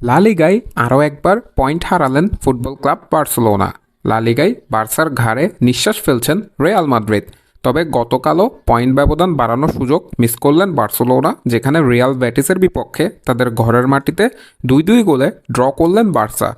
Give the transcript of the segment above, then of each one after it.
লা লিগায় আরও একবার পয়েন্ট হারালেন ফুটবল ক্লাব বার্সেলোনা। লা লিগায় বার্সার ঘাড়ে নিঃশ্বাস ফেলছেন রিয়াল মাদ্রিদ। তবে গতকালও পয়েন্ট ব্যবধান বাড়ানোর সুযোগ মিস করলেন বার্সেলোনা, যেখানে রিয়াল ব্যাটিসের বিপক্ষে তাদের ঘরের মাটিতে 2-2 গোলে ড্র করলেন বার্সা।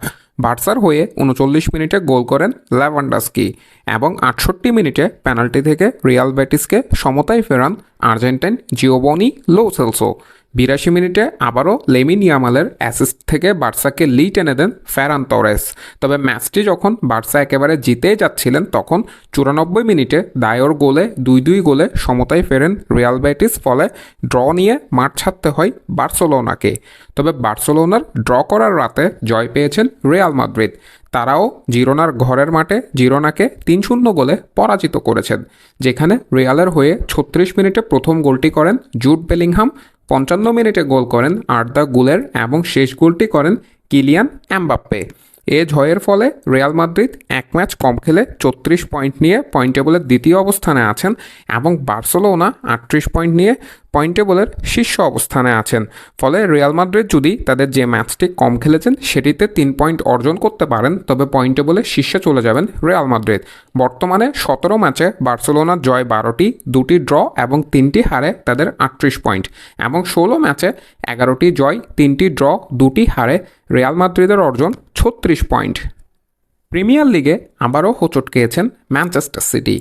বার্সার হয়ে 39 মিনিটে গোল করেন লেভানডস্কি এবং 68 মিনিটে পেনাল্টি থেকে রিয়াল ব্যাটিসকে সমতায় ফেরান আর্জেন্টাইন জিওভনি লো সেলসো। 82 মিনিটে আবারও লেমিন ইয়ামালের অ্যাসিস্ট থেকে বার্সাকে লিড এনে দেন ফেরান তরেস। তবে ম্যাচটি যখন বার্সা একেবারে জিতেই যাচ্ছিলেন, তখন 94 মিনিটে দায়োর গোলে 2-2 গোলে সমতায় ফেরেন রিয়াল ব্যাটিস। ফলে ড্র নিয়ে মাঠ ছাড়তে হয় বার্সেলোনাকে। তবে বার্সেলোনার ড্র করার রাতে জয় পেয়েছেন রিয়াল মাদ্রিদ। তারাও জিরোনার ঘরের মাঠে জিরোনাকে 3-0 গোলে পরাজিত করেছেন, যেখানে রিয়ালের হয়ে 36 মিনিটে প্রথম গোলটি করেন জুড বেলিংহাম, 55 মিনিটে গোল করেন আর্দা গুলের এবং শেষ গোলটি করেন কিলিয়ান এমবাপ্পে। এ জয়ের ফলে রিয়াল মাদ্রিদ এক ম্যাচ কম খেলে 34 পয়েন্ট নিয়ে পয়েন্ট টেবলের দ্বিতীয় অবস্থানে আছেন এবং বার্সেলোনা 38 পয়েন্ট নিয়ে পয়েন্ট টেবলের শীর্ষ অবস্থানে আছেন। ফলে রিয়াল মাদ্রিদ যদি তাদের যে ম্যাচটি কম খেলেছেন সেটিতে 3 পয়েন্ট অর্জন করতে পারেন, তবে পয়েন্ট টেবলে শীর্ষে চলে যাবেন রিয়াল মাদ্রিদ। বর্তমানে 17 ম্যাচে বার্সেলোনার জয় 12টি, 2টি ড্র এবং 3টি হারে তাদের 38 পয়েন্ট, এবং 16 ম্যাচে 11টি জয়, 3টি ড্র, 2টি হারে রিয়াল মাদ্রিদের অর্জন 36 পয়েন্ট। প্রিমিয়ার লিগে আবারও হোঁচট খেয়েছেন ম্যানচেস্টার সিটি।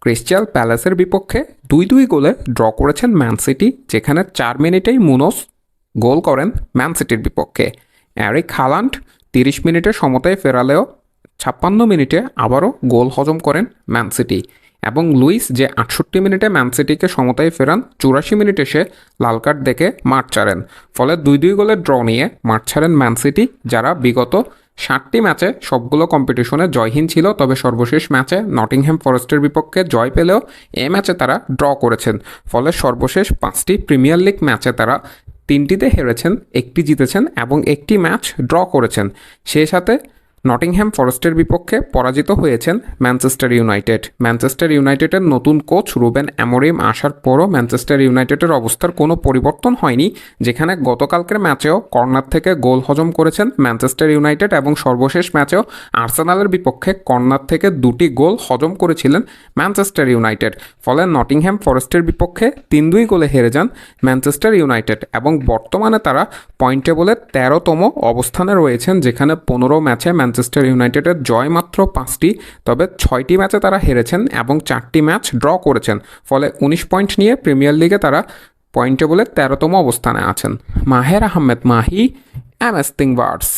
ক্রিস্টাল প্যালেসের বিপক্ষে 2-2 গোলে ড্র করেছেন ম্যান সিটি, যেখানে 4 মিনিটেই মুনোস গোল করেন ম্যান সিটির বিপক্ষে। এরিক হালান্ড 30 মিনিটে সমতায় ফেরালেও 56 মিনিটে আবারও গোল হজম করেন ম্যান সিটি, এবং লুইস যে 68 মিনিটে ম্যান সিটিকে সমতায় ফেরান, 84 মিনিটে সে লাল কার্ড দেখে মাঠ ছাড়েন। ফলে 2-2 গোলের ড্র নিয়ে মাঠ ছাড়েন ম্যান সিটি, যারা বিগত 60টি ম্যাচে সবগুলো কম্পিটিশনে জয়হীন ছিল। তবে সর্বশেষ ম্যাচে নটিংহ্যাম ফরেস্টের বিপক্ষে জয় পেলেও এ ম্যাচে তারা ড্র করেছেন। ফলে সর্বশেষ 5টি প্রিমিয়ার লিগ ম্যাচে তারা 3টিতে হেরেছেন, 1টি জিতেছেন এবং 1টি ম্যাচ ড্র করেছেন। সেই সাথে নটিংহ্যাম ফরেস্টের বিপক্ষে পরাজিত হয়েছেন ম্যানচেস্টার ইউনাইটেড। ম্যানচেস্টার ইউনাইটেডের নতুন কোচ রুবেন অ্যামোরিম আসার পরও ম্যানচেস্টার ইউনাইটেডের অবস্থার কোনো পরিবর্তন হয়নি, যেখানে গতকালকের ম্যাচেও কর্নার থেকে গোল হজম করেছেন ম্যানচেস্টার ইউনাইটেড এবং সর্বশেষ ম্যাচেও আর্সেনালের বিপক্ষে কর্নার থেকে 2টি গোল হজম করেছিলেন ম্যানচেস্টার ইউনাইটেড। ফলে নটিংহ্যাম ফরেস্টের বিপক্ষে 3-2 গোলে হেরে যান ম্যানচেস্টার ইউনাইটেড এবং বর্তমানে তারা পয়েন্ট টেবলের 13তম অবস্থানে রয়েছেন, যেখানে 15 ম্যাচে ম্যানচেস্টার ইউনাইটেডের জয় মাত্র 5টি, তবে 6টি ম্যাচে তারা হেরেছেন এবং 4টি ম্যাচ ড্র করেছেন। ফলে 19 পয়েন্ট নিয়ে প্রিমিয়ার লিগে তারা পয়েন্ট টেবলের 13তম অবস্থানে আছেন। মাহের আহমেদ মাহি, এমএস থিংবার্স।